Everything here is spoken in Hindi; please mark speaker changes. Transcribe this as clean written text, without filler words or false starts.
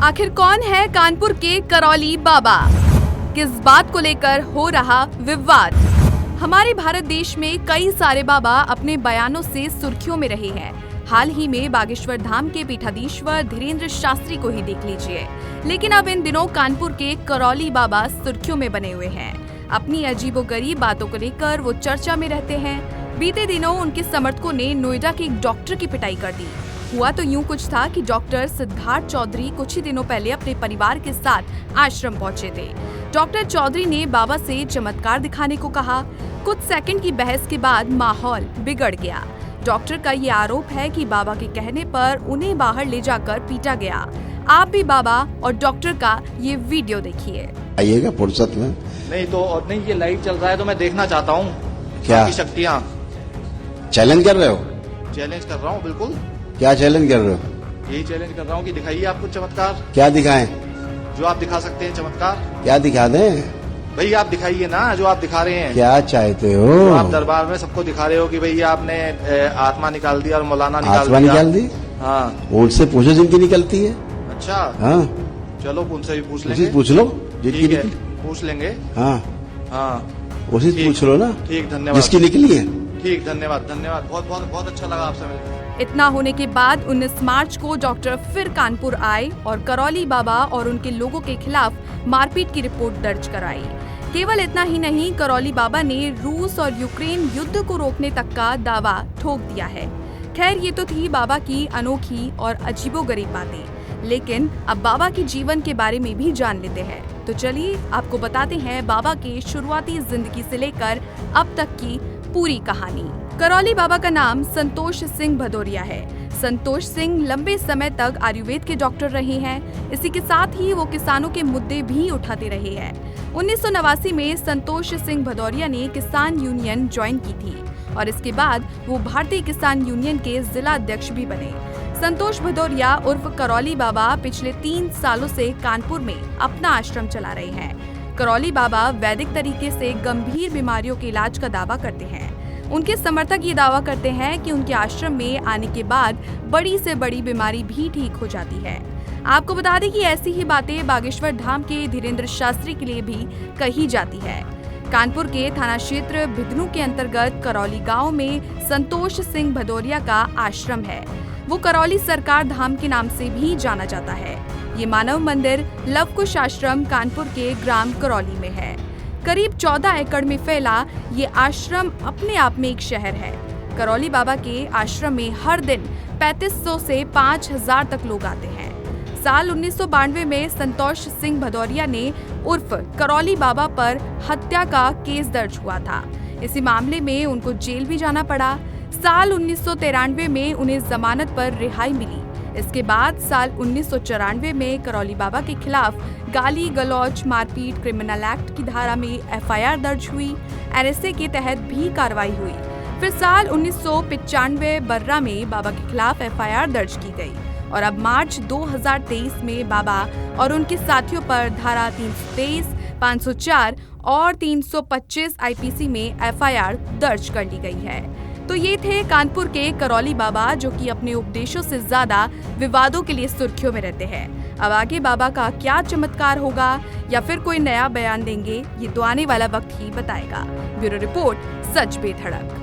Speaker 1: आखिर कौन है कानपुर के करौली बाबा? किस बात को लेकर हो रहा विवाद? हमारे भारत देश में कई सारे बाबा अपने बयानों से सुर्खियों में रहे हैं। हाल ही में बागेश्वर धाम के पीठाधीश्वर धीरेन्द्र शास्त्री को ही देख लीजिए। लेकिन अब इन दिनों कानपुर के करौली बाबा सुर्खियों में बने हुए हैं। अपनी अजीबोगरीब बातों को लेकर वो चर्चा में रहते हैं। बीते दिनों उनके समर्थकों ने नोएडा के एक डॉक्टर की पिटाई कर दी। हुआ तो यूं कुछ था कि डॉक्टर सिद्धार्थ चौधरी कुछ ही दिनों पहले अपने परिवार के साथ आश्रम पहुंचे थे। डॉक्टर चौधरी ने बाबा से चमत्कार दिखाने को कहा। कुछ सेकंड की बहस के बाद माहौल बिगड़ गया। डॉक्टर का ये आरोप है कि बाबा के कहने पर उन्हें बाहर ले जाकर पीटा गया। आप भी बाबा और डॉक्टर का ये वीडियो देखिए।
Speaker 2: आइएगा फुर्सत में।
Speaker 3: नहीं तो और नहीं, ये लाइव चल रहा है तो मैं देखना चाहता हूँ
Speaker 2: क्या
Speaker 3: आपकी शक्तियाँ।
Speaker 2: चैलेंज कर रहे हो?
Speaker 3: चैलेंज कर रहा हूँ, बिल्कुल।
Speaker 2: क्या चैलेंज कर रहे हो?
Speaker 3: यही चैलेंज कर रहा हूँ कि दिखाइए आप कुछ चमत्कार।
Speaker 2: क्या दिखाएं?
Speaker 3: जो आप दिखा सकते हैं चमत्कार।
Speaker 2: क्या दिखा दें?
Speaker 3: भाई आप दिखाइए ना जो आप दिखा रहे हैं।
Speaker 2: क्या चाहते हो?
Speaker 3: तो आप दरबार में सबको दिखा रहे हो कि भाई आपने आत्मा निकाल दी और मौलाना निकाल
Speaker 2: आत्मा
Speaker 3: दिया।
Speaker 2: निकाल दी?
Speaker 3: हाँ।
Speaker 2: उनसे पूछो जिनकी निकलती है।
Speaker 3: अच्छा
Speaker 2: हाँ,
Speaker 3: चलो उनसे भी पूछ
Speaker 2: उसी
Speaker 3: लेंगे।
Speaker 2: से पूछ लो जिनकी
Speaker 3: ठीक है,
Speaker 2: निकली।
Speaker 3: पूछ लेंगे।
Speaker 2: हाँ,
Speaker 3: हाँ
Speaker 2: उसी से पूछ लो ना।
Speaker 3: ठीक, धन्यवाद।
Speaker 2: जिसकी निकली है।
Speaker 3: ठीक, धन्यवाद धन्यवाद। बहुत बहुत बहुत अच्छा लगा आपसे मिलकर।
Speaker 1: इतना होने के बाद 19 मार्च को डॉक्टर फिर कानपुर आए और करौली बाबा और उनके लोगों के खिलाफ मारपीट की रिपोर्ट दर्ज कराई। केवल इतना ही नहीं, करौली बाबा ने रूस और यूक्रेन युद्ध को रोकने तक का दावा ठोक दिया है। खैर, ये तो थी बाबा की अनोखी और अजीबोगरीब बातें। लेकिन अब बाबा के जीवन के बारे में भी जान लेते हैं। तो चलिए आपको बताते हैं बाबा के शुरुआती जिंदगी से लेकर अब तक की पूरी कहानी। करौली बाबा का नाम संतोष सिंह भदौरिया है। संतोष सिंह लंबे समय तक आयुर्वेद के डॉक्टर रहे हैं। इसी के साथ ही वो किसानों के मुद्दे भी उठाते रहे हैं। 1989 में संतोष सिंह भदौरिया ने किसान यूनियन ज्वाइन की थी और इसके बाद वो भारतीय किसान यूनियन के जिला अध्यक्ष भी बने। संतोष भदौरिया उर्फ करौली बाबा पिछले 3 सालों से कानपुर में अपना आश्रम चला रहे हैं। करौली बाबा वैदिक तरीके से गंभीर बीमारियों के इलाज का दावा करते हैं। उनके समर्थक ये दावा करते हैं कि उनके आश्रम में आने के बाद बड़ी से बड़ी बीमारी भी ठीक हो जाती है। आपको बता दें कि ऐसी ही बातें बागेश्वर धाम के धीरेन्द्र शास्त्री के लिए भी कही जाती है। कानपुर के थाना क्षेत्र भिदनू के अंतर्गत करौली गांव में संतोष सिंह भदौरिया का आश्रम है। वो करौली सरकार धाम के नाम से भी जाना जाता है। ये मानव मंदिर लवकुश आश्रम कानपुर के ग्राम करौली में है। करीब 14 एकड़ में फैला ये आश्रम अपने आप में एक शहर है। करौली बाबा के आश्रम में हर दिन 3500 से 5000 तक लोग आते हैं। साल 1992 में संतोष सिंह भदौरिया ने उर्फ करौली बाबा पर हत्या का केस दर्ज हुआ था। इसी मामले में उनको जेल भी जाना पड़ा। साल 1993 में उन्हें जमानत पर रिहाई मिली। इसके बाद साल 1994 में करौली बाबा के खिलाफ गाली गलौज मारपीट क्रिमिनल एक्ट की धारा में FIR दर्ज हुई। NSA के तहत भी कार्रवाई हुई। फिर साल 1995 बर्रा में बाबा के खिलाफ FIR दर्ज की गई और अब मार्च 2023 में बाबा और उनके साथियों पर धारा 323, 504 और 325 IPC में FIR दर्ज कर ली गई है। तो ये थे कानपुर के करौली बाबा, जो कि अपने उपदेशों से ज्यादा विवादों के लिए सुर्खियों में रहते हैं। अब आगे बाबा का क्या चमत्कार होगा या फिर कोई नया बयान देंगे, ये तो आने वाला वक्त ही बताएगा। ब्यूरो रिपोर्ट, सच बेधड़क।